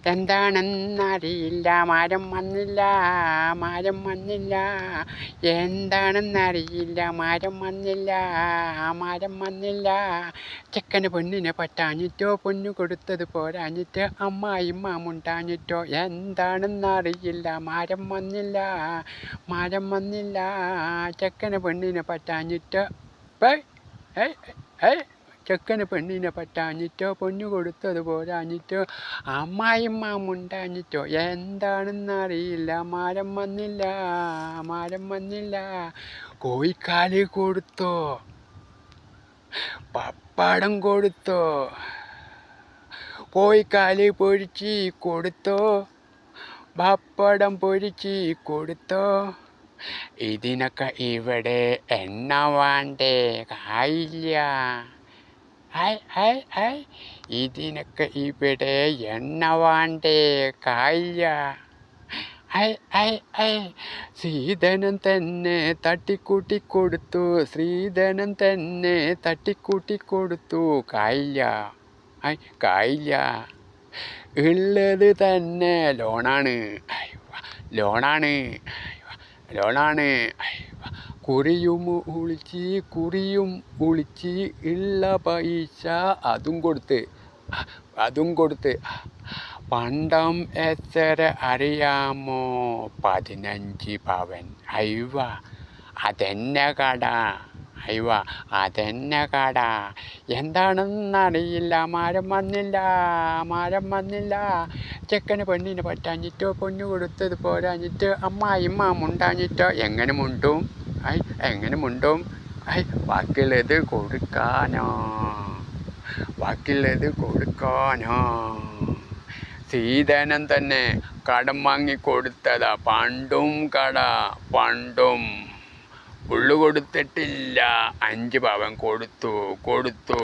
എന്താണെന്നറിയില്ല, മാരം വന്നില്ല, മാരം വന്നില്ല. എന്താണെന്നറിയില്ല, മാരം വന്നില്ല, മാരം വന്നില്ല. ചെക്കന് പെണ്ണിനെ പറ്റാഞ്ഞിട്ടോ, പൊന്നു കൊടുത്തത് പോരാഞ്ഞിട്ട് അമ്മായിമ്മ മുണ്ടാഞ്ഞിട്ടോ. എന്താണെന്നറിയില്ല, മാരം വന്നില്ല, മാരം വന്നില്ല. ചെക്കന് പെണ്ണിനെ പറ്റാഞ്ഞിട്ടോ, ചെക്കന് പെണ്ണിനെ പറ്റാഞ്ഞിട്ടോ, പൊന്നു കൊടുത്തത് പോരാഞ്ഞിട്ടോ അമ്മായിമ്മ മുണ്ടാഞ്ഞിട്ടോ. എന്താണെന്നറിയില്ല, മാരം വന്നില്ല, മാരം വന്നില്ല. കോഴിക്കാല് കൊടുത്തോ, പപ്പടം കൊടുത്തോ, കോഴിക്കാല് പൊരിച്ച് കൊടുത്തോ, പപ്പടം പൊരിച്ച് കൊടുത്തോ. ഇതിനൊക്കെ ഇവിടെ എണ്ണ വേണ്ടേ, കായില്ല. ഇതിനൊക്കെ ഇവിടെ എണ്ണ വേണ്ടേ, കായില്ല. ശ്രീധനൻ തന്നെ തട്ടിക്കൂട്ടി കൊടുത്തു, ശ്രീധനൻ തന്നെ തട്ടിക്കൂട്ടി കൊടുത്തു. കായില്ല, കായില്ല. ഉള്ളത് തന്നെ ലോണാണ്, ലോണാണ്, ലോണാണ്. കുറിയും ഒളിച്ച് ഉള്ള പൈസ അതും കൊടുത്ത്. പണ്ടം എത്ര അറിയാമോ? 15 പവൻ. അതെന്നെ കട, അതെന്നെ കട. എന്താണെന്നറിയില്ല, മാരം വന്നില്ല, മാരം വന്നില്ല. ചെക്കന് പെണ്ണിനെ പറ്റാഞ്ഞിട്ടോ, പൊന്നു കൊടുത്തത് പോരാഞ്ഞിട്ടോ അമ്മായിമ്മ മുണ്ടാഞ്ഞിട്ടോ. എങ്ങനെ മുണ്ടും, എങ്ങനെ മുണ്ടും? ബാക്കിയുള്ളത് കൊടുക്കാനോ, ബാക്കിയുള്ളത് കൊടുക്കാനോ. ശ്രീധനൻ തന്നെ കടം വാങ്ങി കൊടുത്തതാ, പണ്ടും കട, പണ്ടും. ഉള്ളു കൊടുത്തിട്ടില്ല, 5 പവൻ കൊടുത്തു.